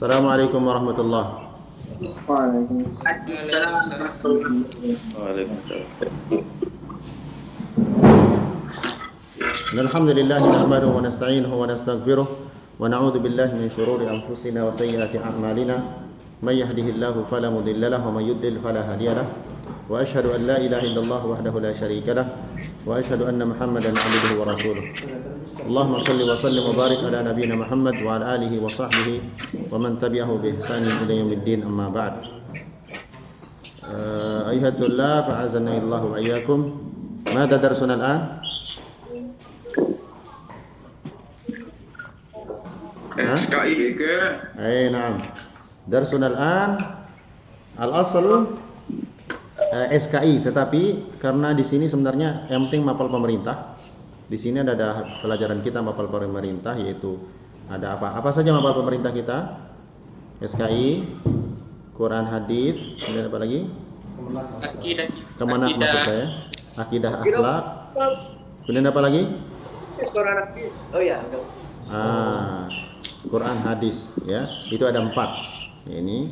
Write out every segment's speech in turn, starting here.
Assalamualaikum warahmatullahi. Waalaikumsalam. Alhamdulillah nahmaduhu wa nasta'inuhu wa nastaghfiruh wa na'udzu billahi min shururi anfusina wa sayyiati a'malina. May yahdihillahu fala mudilla lahu wa may yudlil fala hadiya lahu. Wa asyhadu an la ilaha illallah wahdahu la syarika lahu wa asyhadu anna Muhammadan 'abduhu wa rasuluh. Allahumma shalli wa sallim wa barik ala nabiyyina Muhammad wa ala alihi wa sahbihi wa man tabi'ahu bi ihsanin ila yaumiddin, amma ba'd. Ayuhat tullab, a'azzana Allah wa iyyakum. Mada darsuna al-an? SKI ke? Na'am. Darsuna al-an al-asl SKI, tetapi karena di sini sebenarnya yang penting mapal pemerintah. Di sini ada pelajaran kita mapal pemerintah, yaitu ada apa saja mapal pemerintah kita? SKI, Quran, hadis, kemudian apa lagi? Kemenang maksud saya. Akidah, akhlak. Kemudian apa lagi? Quran hadis. Oh ya. Quran, hadis, ya. Itu ada 4. Ini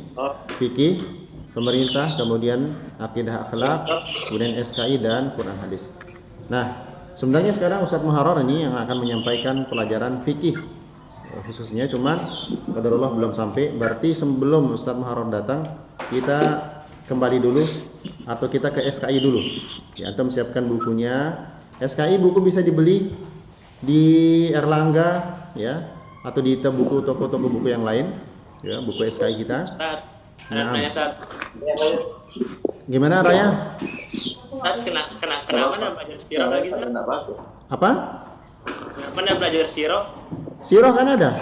fikih, pemerintah, kemudian akidah, akhlak, kemudian SKI dan Quran, hadis. Nah, sebenarnya sekarang Ustadz Muharrar ini yang akan menyampaikan pelajaran fikih khususnya, cuman qadarullah belum sampai. Berarti sebelum Ustadz Muharrar datang, kita kembali dulu atau kita ke SKI dulu. Ya, antum siapkan bukunya. SKI buku bisa dibeli di Erlangga, ya, atau di buku toko-toko buku yang lain, ya, buku SKI kita. Nah, gimana Raya? Kenapa belajar sirah lagi? Apa? Kenapa belajar sirah? Sirah kan ada.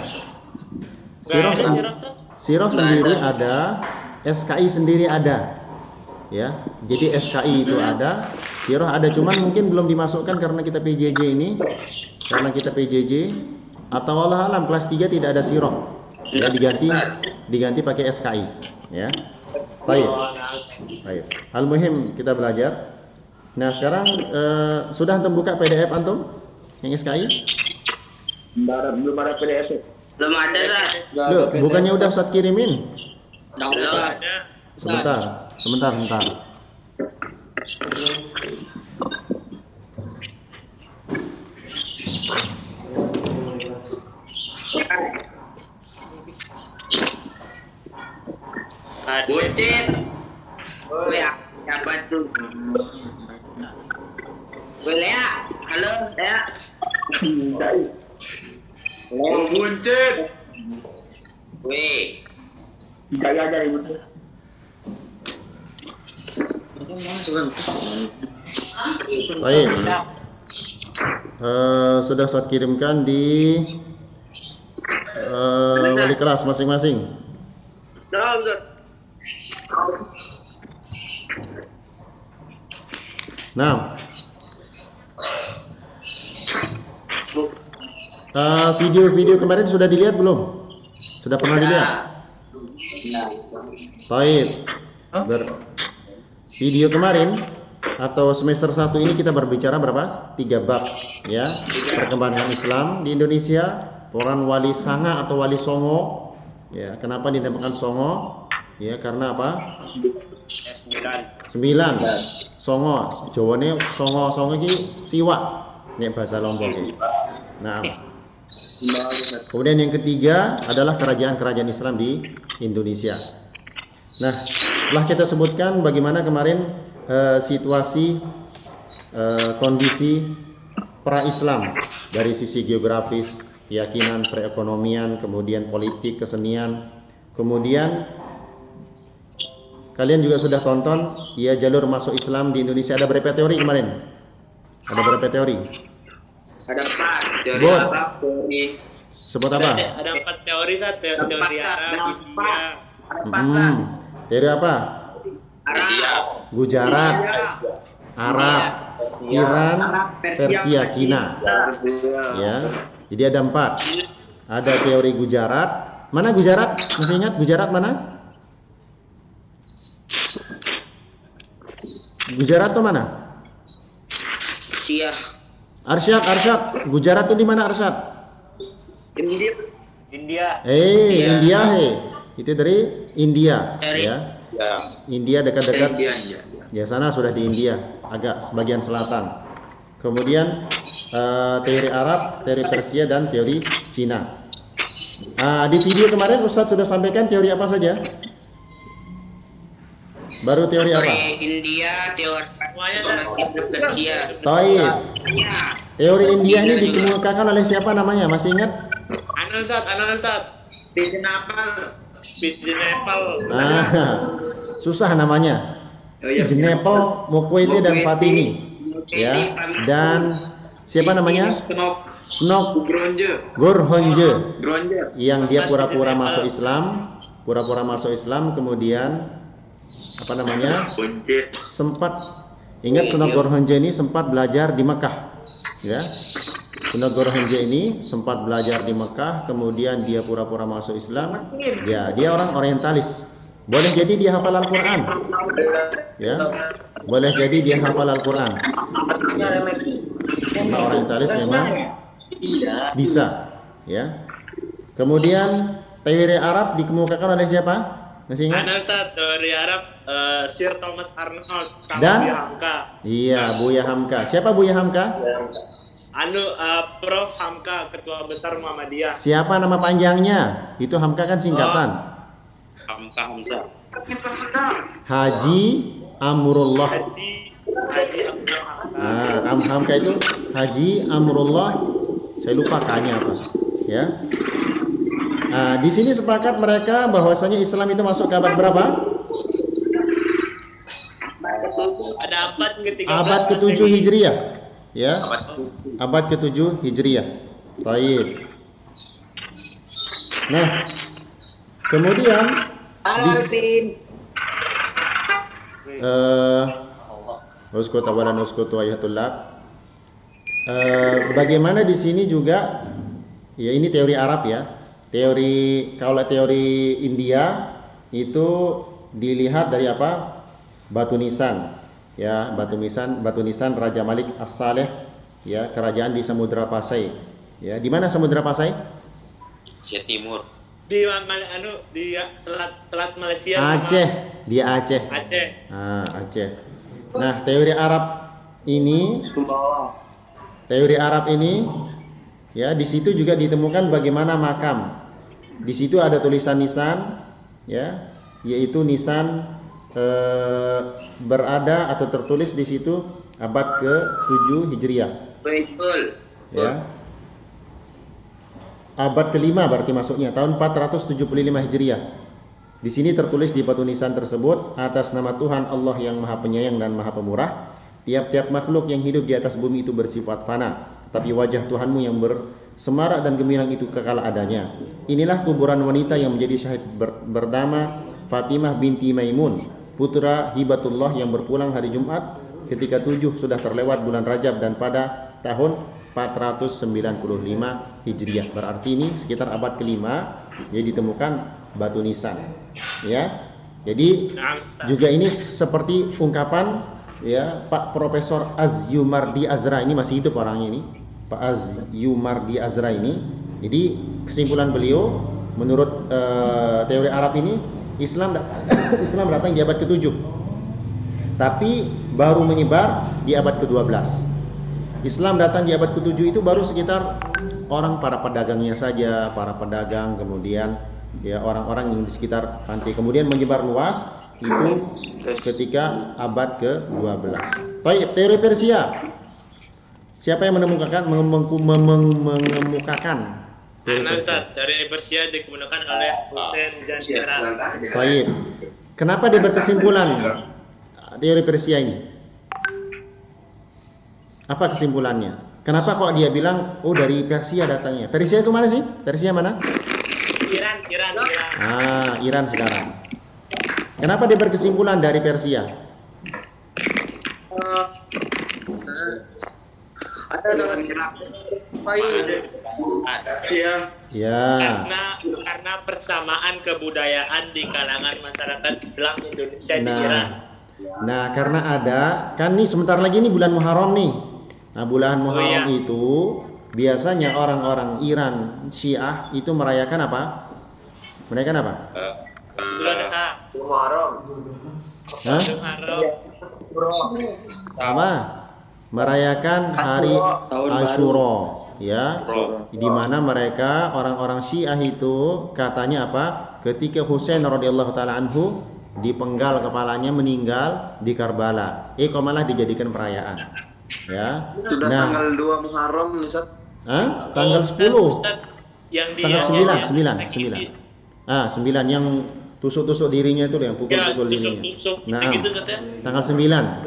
Sirah sendiri Nah, ada, SKI sendiri ada. Ya, jadi SKI itu ada, sirah ada, cuman mungkin belum dimasukkan karena kita PJJ ini. Karena kita PJJ, atau Allah alam kelas 3 tidak ada sirah. Ya, diganti pakai SKI, ya. Baik. Al-muhim kita belajar. Nah, sekarang sudah antum buka PDF antum yang SKI? Belum ada PDF. Belum ada lah. Loh, bukannya udah Ustadz kirimin? Belum ada. Sebentar. Bucin. Siapa tuh? Lea. Halo, Lea. Oh, buncit. Weh. Jaga ibu. Baik. Sudah saya kirimkan di wali kelas masing-masing. Nah, video kemarin sudah dilihat belum? Sudah pernah dilihat? Baik. Video kemarin atau semester 1 ini kita berbicara berapa? 3 bab, ya. Perkembangan Islam di Indonesia, peran wali sanga atau wali songo. Ya, kenapa dinamakan songo? Ya, karena apa? 9. Songo, Jawane songo iki siwak nek bahasa Lombok iki. Nah, kemudian yang ketiga adalah kerajaan-kerajaan Islam di Indonesia. Nah, telah kita sebutkan bagaimana kemarin situasi kondisi pra-Islam dari sisi geografis, keyakinan, perekonomian, kemudian politik, kesenian. Kemudian kalian juga sudah tonton ya jalur masuk Islam di Indonesia. Ada berapa teori kemarin? Ada berapa teori? Ada 4 teori Bon. Arab, teori. Sebut apa? Ada 4 teori, teori Arab, Teori apa? Arab. Gujarat, Arab, Iran, Persia, Cina. Ya. Jadi ada 4. Ada teori Gujarat. Mana Gujarat? Masih ingat Gujarat mana? Gujarat tuh mana? Arsyad. Gujarat tuh di mana Arsyad? India. India he. Itu dari India, Dari- ya. Ya. India dekat-dekat. Iya. Ya, sana sudah di India, agak sebagian selatan. Kemudian teori Arab, teori Persia, dan teori Cina. Di video kemarin Ustadz sudah sampaikan teori apa saja? Baru teori apa? Teori India, teori Semuanya, Persia. Taib. Iya. Teori India ini dikemukakan oleh siapa namanya? Masih ingat? Anu Ustaz. Bikin apa? Bis di Nepal. Susah namanya. Oh, iya. Jenepel, Mukwete, dan Fatimi. Ya. Dan siapa namanya? Snok Gorhonje, yang dia pura-pura masuk Islam, kemudian apa namanya? Sempat ingat Snok Gorhonje ini sempat belajar di Mekah, ya. Snok Gorhonje ini sempat belajar di Mekah, kemudian dia pura-pura masuk Islam. Ya, dia orang orientalis. Boleh jadi dia hafal Al-Quran, ya. Boleh jadi dia hafal Al-Quran. Karena orientalis memang bisa, ya. Kemudian teori Arab dikemukakan oleh siapa? Masih ingat? Anu Ustaz, teori Arab Sir Thomas Arnold sama Dan? Buya Hamka. Iya, Buya Hamka. Siapa Buya Hamka? Anu Prof Hamka, ketua besar Muhammadiyah. Siapa nama panjangnya? Itu Hamka kan singkatan. Hamka. Haji Amrullah. Haji Abdul Hamka. Hamka itu Haji Amrullah. Saya lupa K-nya apa, ya. Di sini sepakat mereka bahwasanya Islam itu masuk ke abad berapa? Ada 4 ketika Abad ke-7 Hijriah, ya. Abad ke-7 Hijriah. Baik. Nah, kemudian bagaimana di sini juga, ya, ini teori Arab, ya. Kalau teori India itu dilihat dari apa? Batu nisan, ya, batu nisan Raja Malik As-Saleh, ya, kerajaan di Samudra Pasai, ya. Di mana Samudra Pasai? Asia Timur. di selat Malaysia. Aceh, dia Aceh. Aceh. Aceh. Nah, teori Arab ini, ya, di situ juga ditemukan bagaimana makam. Di situ ada tulisan nisan, ya, yaitu nisan berada atau tertulis di situ abad ke-7 Hijriah. Betul. Ya. Abad ke-5 berarti masuknya tahun 475 Hijriah. Di sini tertulis di batu nisan tersebut, atas nama Tuhan Allah yang Maha Penyayang dan Maha Pemurah, tiap-tiap makhluk yang hidup di atas bumi itu bersifat fana, tapi wajah Tuhanmu yang bersemarak dan gemilang itu kekal adanya. Inilah kuburan wanita yang menjadi syahid bernama Fatimah binti Maimun, putra Hibatullah, yang berpulang hari Jumat ketika 7 sudah terlewat bulan Rajab dan pada tahun 495 Hijriah. Berarti ini sekitar abad ke-5 ya ditemukan batu nisan, ya. Jadi juga ini seperti ungkapan, ya, Pak Profesor Azyumardi Azra, ini masih hidup orangnya ini, Pak Azyumardi Azra ini. Jadi kesimpulan beliau menurut teori Arab ini, Islam datang di abad ke-7, tapi baru menyebar di abad ke-12. Islam datang di abad ke-7 itu baru sekitar para pedagangnya saja, para pedagang, kemudian ya orang-orang yang di sekitar pantai, kemudian menyebar luas itu ketika abad ke-12. Baik, teori Persia. Siapa yang mengemukakan teori Persia? Teori Persia digunakan oleh Hussein Janjira. Baik. Kenapa dia berkesimpulan teori Persia ini? Apa kesimpulannya? Kenapa kok dia bilang, oh dari Persia datangnya? Persia itu mana sih? Persia mana? Iran. Iran sekarang. Kenapa dia berkesimpulan dari Persia? Ada salah Ya. Karena persamaan kebudayaan di kalangan masyarakat Islam Indonesia di Iran. Nah, karena ada, kan nih sebentar lagi nih bulan Muharram nih. Nah, bulan Muharram itu biasanya orang-orang Iran Syiah itu merayakan apa? Bulan Muharram. Hah? Muharram. Apa? Merayakan hari Asyura, ya. Di mana mereka orang-orang Syiah itu katanya apa? Ketika Husain radhiyallahu taala anhu dipenggal kepalanya meninggal di Karbala. Kok malah dijadikan perayaan. Ya. Sudah tanggal 2 Muharram nih, Ustaz. Hah? Tanggal 10. Yang di Tanggal yang 9. 9 yang tusuk-tusuk dirinya itu yang pukul-pukul dirinya. Nah, gitu katanya. tanggal 9.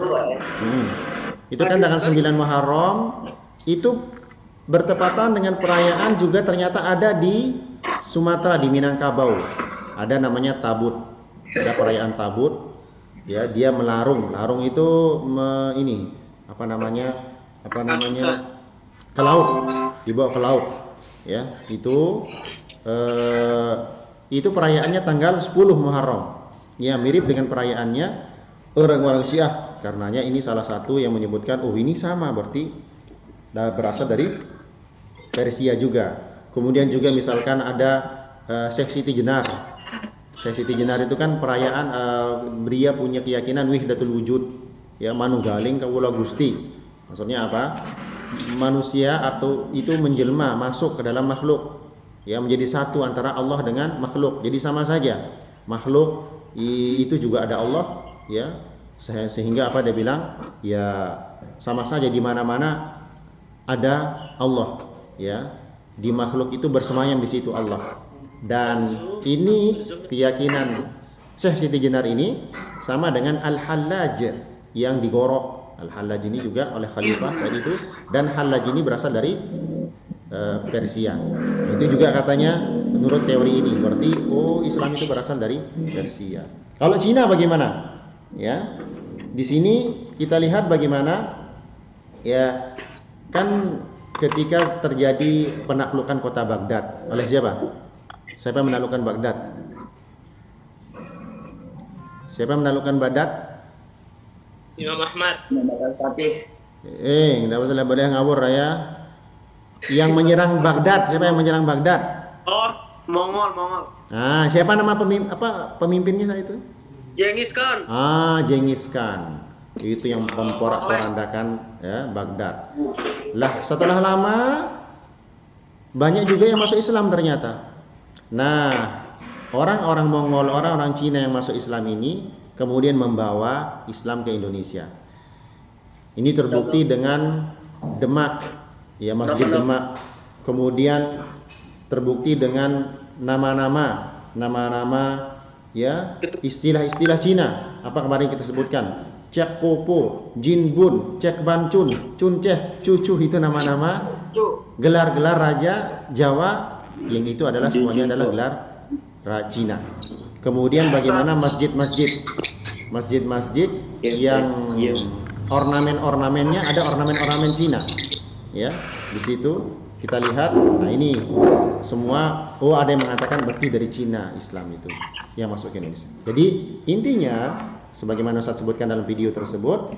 Itu kan tanggal 9 Muharram itu bertepatan dengan perayaan juga ternyata ada di Sumatera, di Minangkabau. Ada namanya Tabut. Ada perayaan Tabut. Ya, dia melarung. Larung itu apa namanya? Ke laut. Dibawa ke laut. Ya, itu perayaannya tanggal 10 Muharram. Ya, mirip dengan perayaannya orang-orang Syiah. Karenanya ini salah satu yang menyebutkan, oh ini sama, berarti berasal dari Persia juga. Kemudian juga misalkan ada Syekh Siti Jenar. Syekh Siti Jenar itu kan perayaan dia punya keyakinan wihdatul wujud, ya, manunggaling kawula Gusti. Maksudnya apa? Manusia atau itu menjelma masuk ke dalam makhluk, ya, menjadi satu antara Allah dengan makhluk. Jadi sama saja. Makhluk itu juga ada Allah, ya. Sehingga apa dia bilang? Ya, sama saja di mana-mana ada Allah, ya. Di makhluk itu bersemayam di situ Allah. Dan ini keyakinan Syekh Siti Jenar ini sama dengan Al-Hallaj yang digorok. Al-Hallaj ini juga oleh khalifah saat itu, dan Hallaj ini berasal dari Persia. Itu juga katanya menurut teori ini. Berarti Islam itu berasal dari Persia. Kalau Cina bagaimana? Ya. Di sini kita lihat bagaimana, ya, kan ketika terjadi penaklukan kota Baghdad oleh siapa? Siapa yang menaklukkan Baghdad? Siapa yang menaklukkan Baghdad? Imam Ahmad. Fatih. Enggak usah boleh ngawur ya. Yang menyerang Baghdad, siapa yang menyerang Baghdad? Oh, Mongol. Nah, siapa nama pemimpinnya saat itu? Genghis Khan. Genghis Khan. Itu yang memporak-porandakan, ya, Baghdad. Lah, setelah lama banyak juga yang masuk Islam ternyata. Nah, orang-orang Mongol, orang-orang Cina yang masuk Islam ini kemudian membawa Islam ke Indonesia. Ini terbukti dengan Demak, ya, Masjid Demak. Kemudian terbukti dengan nama-nama, ya, istilah-istilah Cina. Apa kemarin kita sebutkan? Cek Popo, Jin Bun, Cek Bancun, Cun Ceh, Cucu, itu nama-nama gelar-gelar raja Jawa yang itu adalah semuanya adalah gelar Cina. Kemudian bagaimana masjid-masjid yang ornamen-ornamennya ada ornamen-ornamen Cina. Ya, di situ kita lihat. Nah, ini semua ada yang mengatakan berarti dari Cina Islam itu yang masuk ke Indonesia. Jadi intinya sebagaimana Ustaz sebutkan dalam video tersebut,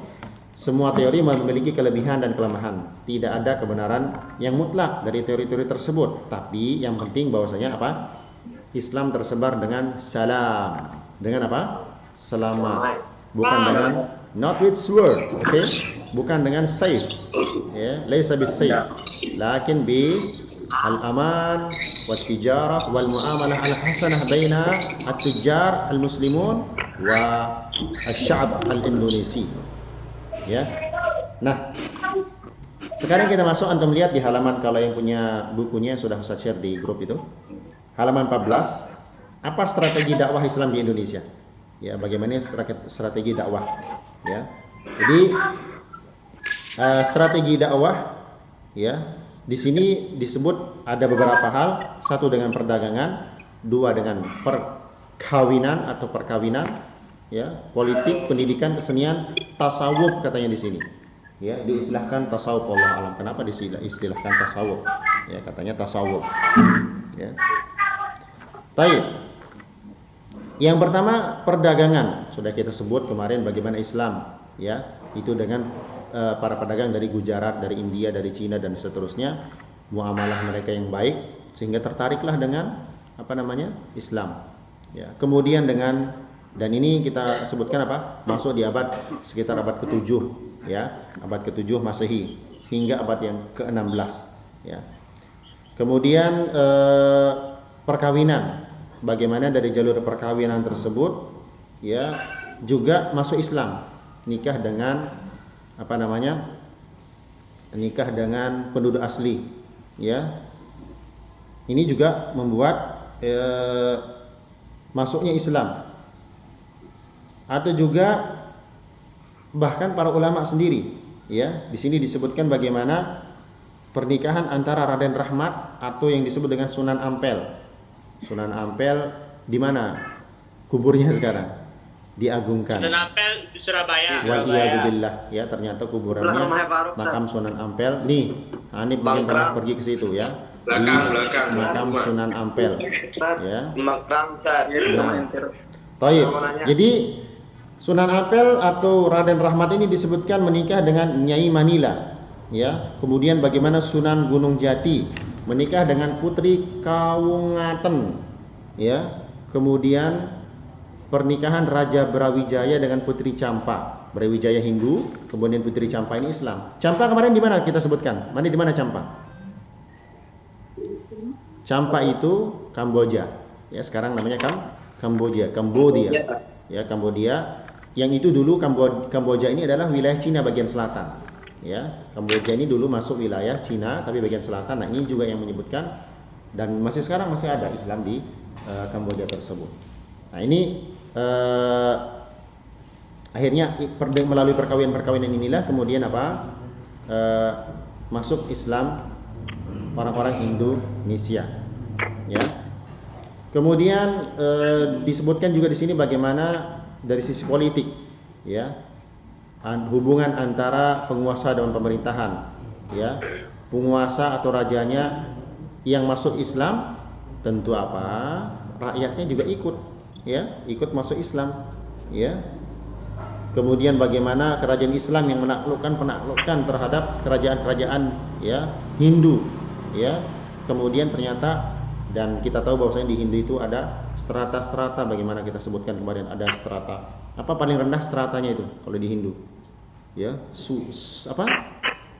semua teori memiliki kelebihan dan kelemahan. Tidak ada kebenaran yang mutlak dari teori-teori tersebut. Tapi yang penting bahwasanya apa? Islam tersebar dengan salam. Dengan apa? Selamat. Bukan dengan not with sword, okay? Bukan dengan sayf. Ya, laisa bis-sayf. Lakin bi al-aman wat tijarah wal muamalah al-hasanah baina at-tujjar al-muslimun wa asy-sya'b al-indonesi. Ya. Nah, sekarang kita masuk, antum lihat di halaman, kalau yang punya bukunya sudah Ustaz share di grup itu. Halaman 14. Apa strategi dakwah Islam di Indonesia? Ya, bagaimana strategi dakwah? Ya. Jadi strategi dakwah, ya, di sini disebut ada beberapa hal. Satu dengan perdagangan, dua dengan perkawinan atau perkawinan, ya, politik, pendidikan, kesenian, tasawuf katanya di sini. Ya, diistilahkan tasawuf, Allah alam. Kenapa diistilahkan tasawuf? Ya, katanya tasawuf. Ya. Baik. Yang pertama perdagangan, sudah kita sebut kemarin bagaimana Islam, ya, itu dengan para pedagang dari Gujarat, dari India, dari Cina dan seterusnya, muamalah mereka yang baik sehingga tertariklah dengan Islam. Ya, kemudian dan ini kita sebutkan apa? Masuk di sekitar abad ke-7 ya, abad ke-7 Masehi hingga abad yang ke-16 ya. Kemudian perkawinan, bagaimana dari jalur perkawinan tersebut ya juga masuk Islam, nikah dengan nikah dengan penduduk asli ya. Ini juga membuat masuknya Islam. Atau juga bahkan para ulama sendiri ya, di sini disebutkan bagaimana pernikahan antara Raden Rahmat atau yang disebut dengan Sunan Ampel. Sunan Ampel di mana kuburnya sekarang? Diagungkan. Sunan Ampel di Surabaya. Waliyahzubillah ya, ternyata kuburannya makam Sunan Ampel. Nih, Hanif mungkin pernah pergi ke situ ya. Belakang. Makam Sunan Ampel ya. Makam Ustaz. Nah, Taib. Jadi Sunan Ampel atau Raden Rahmat ini disebutkan menikah dengan Nyai Manila ya. Kemudian bagaimana Sunan Gunung Jati menikah dengan Putri Kawungaten ya. Kemudian pernikahan Raja Brawijaya dengan Putri Campa. Brawijaya Hindu, kemudian Putri Campa ini Islam. Campa kemarin di mana kita sebutkan? Mana di mana Campa? Campa itu Kamboja. Ya, sekarang namanya Kamboja. Ya, Kambodia. Yang itu dulu Kamboja ini adalah wilayah Cina bagian selatan. Ya, Kamboja ini dulu masuk wilayah Cina tapi bagian selatan. Nah, ini juga yang menyebutkan dan sekarang masih ada Islam di Kamboja tersebut. Nah, ini akhirnya melalui perkawinan inilah kemudian masuk Islam orang-orang Indonesia. Ya. Kemudian disebutkan juga di sini bagaimana dari sisi politik ya, hubungan antara penguasa dan pemerintahan ya. Penguasa atau rajanya yang masuk Islam tentu rakyatnya juga ikut masuk Islam ya. Kemudian bagaimana kerajaan Islam yang penaklukan terhadap kerajaan-kerajaan ya Hindu ya. Kemudian ternyata dan kita tahu bahwasanya di Hindu itu ada strata-strata, bagaimana kita sebutkan kemarin, ada strata. Apa paling rendah stratanya itu kalau di Hindu? Ya,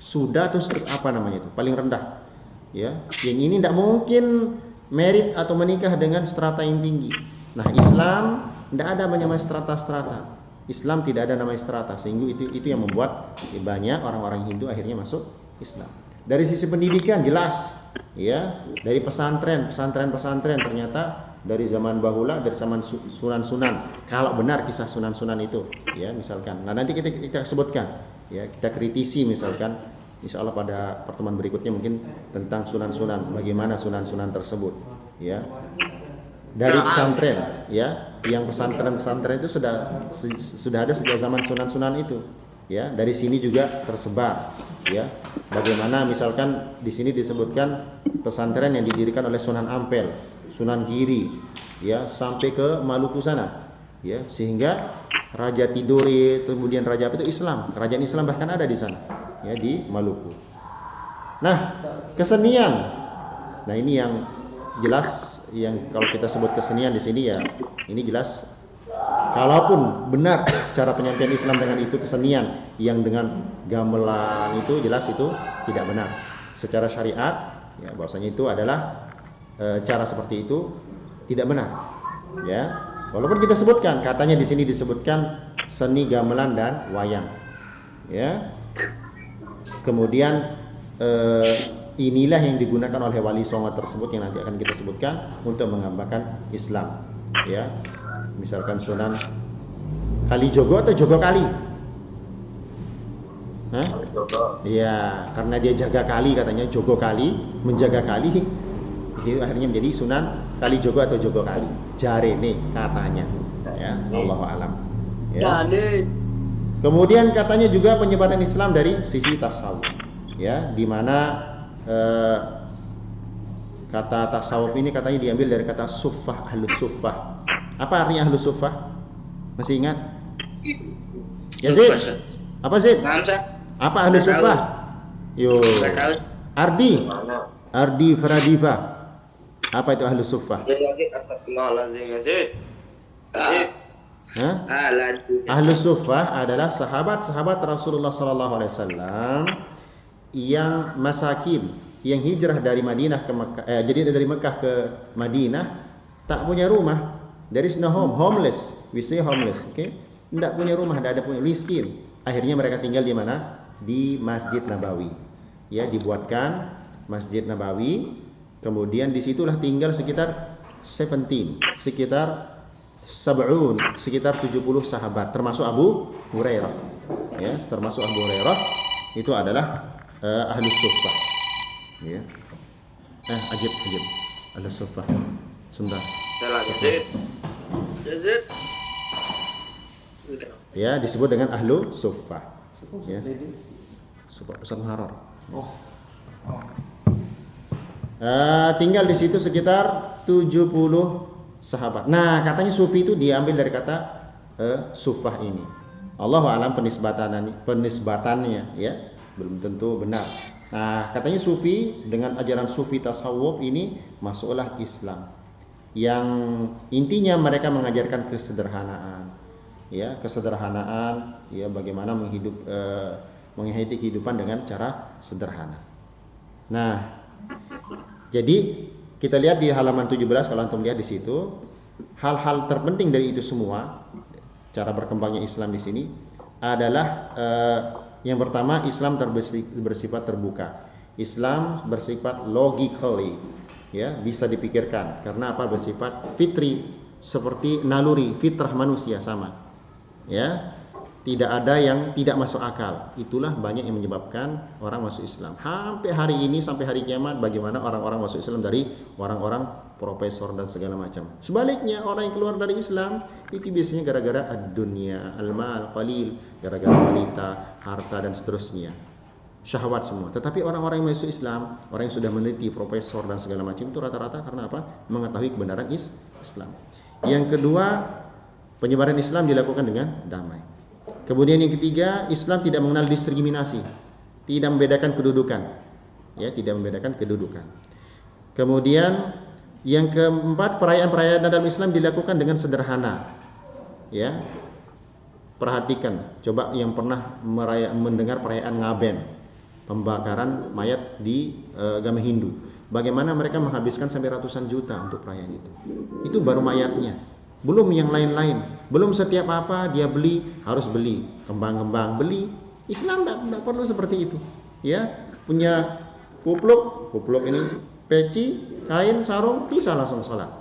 Suda atau apa namanya itu? Paling rendah. Ya, yang ini tidak mungkin merit atau menikah dengan strata yang tinggi. Nah, Islam tidak ada namanya strata-strata. Islam tidak ada namanya strata, sehingga itu yang membuat banyak orang-orang Hindu akhirnya masuk Islam. Dari sisi pendidikan jelas ya, dari pesantren ternyata dari zaman bahula, dari zaman sunan-sunan, kalau benar kisah sunan-sunan itu ya misalkan. Nah, nanti kita sebutkan ya, kita kritisi misalkan insya Allah pada pertemuan berikutnya mungkin tentang sunan-sunan, bagaimana sunan-sunan tersebut ya. Dari pesantren ya, yang pesantren itu sudah ada sejak zaman sunan-sunan itu ya. Dari sini juga tersebar ya. Bagaimana misalkan di sini disebutkan pesantren yang didirikan oleh Sunan Ampel, Sunan Giri ya, sampai ke Maluku sana ya, sehingga Raja Tidore kemudian raja itu Islam, kerajaan Islam bahkan ada di sana ya, di Maluku. Nah, kesenian. Nah, ini yang jelas, yang kalau kita sebut kesenian di sini ya, ini jelas kalaupun benar cara penyampaian Islam dengan itu kesenian yang dengan gamelan itu jelas itu tidak benar secara syariat ya, bahwasanya itu adalah cara seperti itu tidak benar ya. Walaupun kita sebutkan katanya di sini disebutkan seni gamelan dan wayang ya. Kemudian inilah yang digunakan oleh Wali Songo tersebut yang nanti akan kita sebutkan untuk menggambarkan Islam ya. Misalkan Sunan Kalijogo atau Jogo Kali? Iya, karena dia jaga kali katanya, Jogo Kali, menjaga kali, itu akhirnya menjadi Sunan Kalijogo atau Jogo Kali. Jarene katanya, ya, Allahu a'lam. Ya. Kemudian katanya juga penyebaran Islam dari sisi tasawuf, ya, di mana kata tasawuf ini katanya diambil dari kata suffah, ahlus suffah. Apa artinya ahlus suffah? Masih ingat? Yazid? Apa Zid? Apa ahlus suffah? Yo. Ardi Faradifa. Apa itu ahlus suffah? Astagfirullahaladzim, Yazid. Hah? Lanjut. Ahlus Suffah adalah sahabat-sahabat Rasulullah SAW yang masakin, yang hijrah dari Madinah ke Mekah, jadi dari Mekah ke Madinah, tak punya rumah. There is no home, homeless. We say homeless, okay? Tidak punya rumah, tidak ada punya, miskin. Akhirnya mereka tinggal di mana? Di Masjid Nabawi. Ya, dibuatkan Masjid Nabawi. Kemudian disitulah tinggal sekitar 17, sekitar 70 sahabat, termasuk Abu Hurairah. Ya, termasuk Abu Hurairah itu adalah Ahlus Suffah. Ya. Ajib. Ahlus Suffah. Sebentar. Salah Zid. Zid. Ya, disebut dengan Ahlu Suffah. Ya. Ustaz Muharrar. Tinggal di situ sekitar 70 sahabat. Nah, katanya sufi itu diambil dari kata suffah ini. Allahu a'lam penisbatannya, ya, belum tentu benar. Nah, katanya sufi dengan ajaran sufi tasawuf ini masuklah Islam. Yang intinya mereka mengajarkan kesederhanaan. Ya, kesederhanaan, ya, bagaimana menghayati kehidupan dengan cara sederhana. Nah, jadi kita lihat di halaman 17, kalau antum lihat di situ, hal-hal terpenting dari itu semua, cara berkembangnya Islam di sini adalah yang pertama, Islam bersifat terbuka. Islam bersifat logically, ya, bisa dipikirkan. Karena apa? Bersifat fitri, seperti naluri, fitrah manusia sama. Ya, tidak ada yang tidak masuk akal. Itulah banyak yang menyebabkan orang masuk Islam. Sampai hari ini, sampai hari kiamat, bagaimana orang-orang masuk Islam dari orang-orang profesor dan segala macam. Sebaliknya, orang yang keluar dari Islam itu biasanya gara-gara ad-dunya, al-mal, qalil, gara-gara wanita, harta dan seterusnya. Syahwat semua. Tetapi orang-orang yang masuk Islam, orang yang sudah meneliti, profesor dan segala macam, itu rata-rata karena apa? Mengetahui kebenaran Islam. Yang kedua, penyebaran Islam dilakukan dengan damai. Kemudian yang ketiga, Islam tidak mengenal diskriminasi, tidak membedakan kedudukan, ya, tidak membedakan kedudukan. Kemudian yang keempat, perayaan-perayaan dalam Islam dilakukan dengan sederhana, ya. Perhatikan, coba yang pernah mendengar perayaan Ngaben, pembakaran mayat di agama Hindu, bagaimana mereka menghabiskan sampai ratusan juta untuk perayaan itu. Itu baru mayatnya. Belum yang lain-lain, belum setiap apa dia beli, harus beli kembang-kembang, beli. Islam tidak perlu seperti itu, ya. Punya kupluk ini peci, kain, sarung, bisa langsung sholat,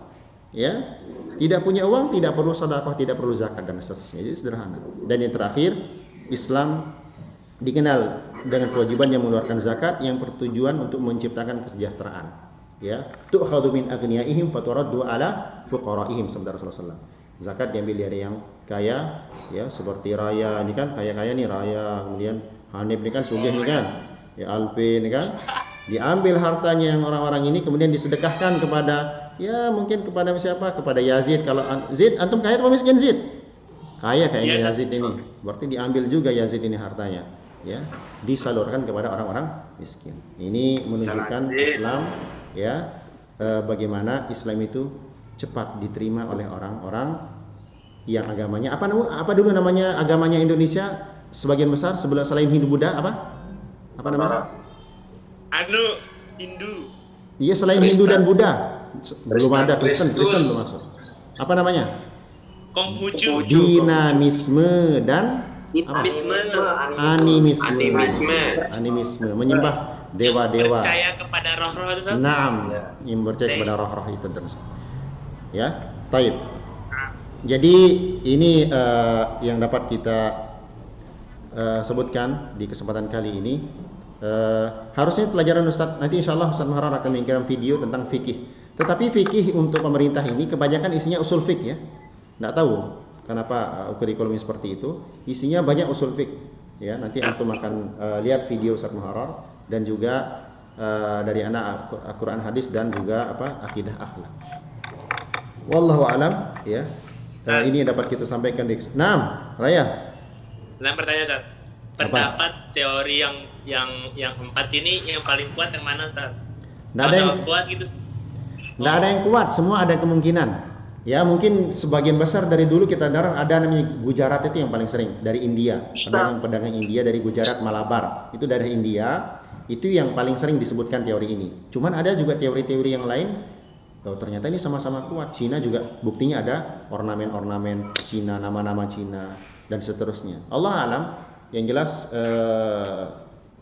ya. Tidak punya uang, tidak perlu sedekah, tidak perlu zakat dan seterusnya. Jadi sederhana. Dan yang terakhir, Islam dikenal dengan kewajiban yang mengeluarkan zakat yang bertujuan untuk menciptakan kesejahteraan. Ya, tu'khadhu min aghniyaihim faturaddu ala fuqaraihim, sabda Rasulullah SAW. Zakat diambil dari yang kaya, ya, seperti Raya ini kan kaya-kaya nih, Raya, kemudian Hanif ini kan sugih nih kan, ya, Alpin ini kan, diambil hartanya yang orang-orang ini kemudian disedekahkan kepada, ya, mungkin kepada siapa? Kepada Yazid. Kalau Zid, antum kaya atau miskin Zid? Kaya kayaknya Yazid ini. Berarti diambil juga Yazid ini hartanya, ya, disalurkan kepada orang-orang miskin. Ini menunjukkan Islam, ya, bagaimana Islam itu cepat diterima oleh orang-orang yang agamanya apa dulu namanya agamanya Indonesia sebagian besar selain Hindu Buddha apa namanya? Hindu. Iya, selain Hindu dan Buddha belum ada Kristen belum masuk. Apa namanya? Konghucu. Dinamisme dan animisme, menyembah dewa-dewa. Percaya kepada roh-roh itu. Naam, yang percaya kepada roh-roh itu terus. Ya, taib. Jadi ini yang dapat kita sebutkan di kesempatan kali ini. Harusnya pelajaran Ustaz, nanti insyaallah Ustaz Muharrar akan mengirimkan video tentang fikih. Tetapi fikih untuk pemerintah ini kebanyakan isinya usul fikih, ya. Nggak tahu kenapa kurikulumnya seperti itu. Isinya banyak usul fikih, ya. Nanti antum akan lihat video Ustaz Muharrar dan juga dari anak Al-Quran hadis dan juga akidah akhlak. Wallahu alam, ya. Ini yang dapat kita sampaikan di. Raya. Nah, pertanyaan Ustaz. Pendapat teori yang empat ini yang paling kuat yang mana Ustaz? Nggak ada yang kuat gitu. Nggak ada yang kuat, semua ada kemungkinan. Ya mungkin sebagian besar dari dulu kita dengar ada namanya Gujarat itu yang paling sering dari India, pedagang-pedagang India dari Gujarat, Malabar itu dari India, itu yang paling sering disebutkan teori ini. Cuman ada juga teori-teori yang lain, oh, ternyata ini sama-sama kuat. Cina juga buktinya ada ornamen-ornamen Cina, nama-nama Cina dan seterusnya. Allah alam, yang jelas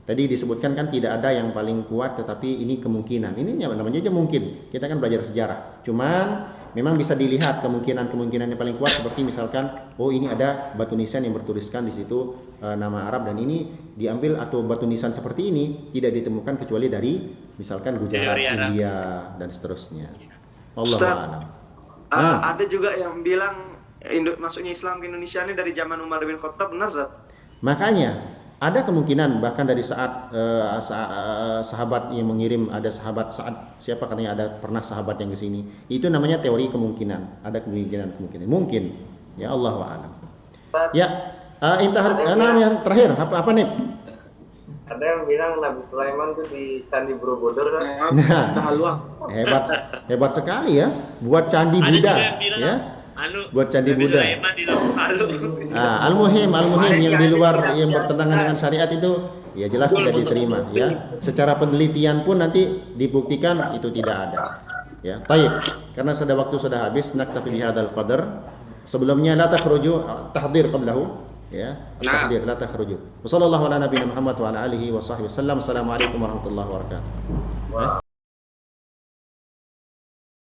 tadi disebutkan kan tidak ada yang paling kuat, tetapi ini kemungkinan. Ini namanya aja mungkin. Kita kan belajar sejarah. Cuman memang bisa dilihat kemungkinan yang paling kuat seperti misalkan, oh ini ada batu nisan yang bertuliskan di situ nama Arab dan ini diambil atau batu nisan seperti ini tidak ditemukan kecuali dari misalkan Gujarat, India dan seterusnya. Allahu a'lam. Ada juga yang bilang masuknya Islam ke Indonesia ini dari zaman Umar bin Khattab, benar Ustaz? Makanya ada kemungkinan bahkan dari saat sahabat yang mengirim, ada sahabat saat siapa katanya ada pernah sahabat yang ke sini. Itu namanya teori kemungkinan. Ada kemungkinan mungkin. Ya Allahu a'lam. Ya, yang terakhir apa nih? Ada yang bilang Nabi Sulaiman tuh di Candi Borobudur kan? Nah, hebat sekali ya buat candi Buddha ya. Buat candi Buddha. Al-muhim yang di luar yang bertentangan dengan syariat itu ya jelas tidak diterima ya. Secara penelitian pun nanti dibuktikan itu tidak ada. Ya, baik. Karena waktu sudah habis, naktafi bihadzal qadar. Sebelumnya la takhruju tahdir qablahu ya. Tahdir la takhruju. Wassallallahu ala nabiyina Muhammad wa ala alihi wa sahbihi wasallam. Assalamualaikum warahmatullahi wabarakatuh.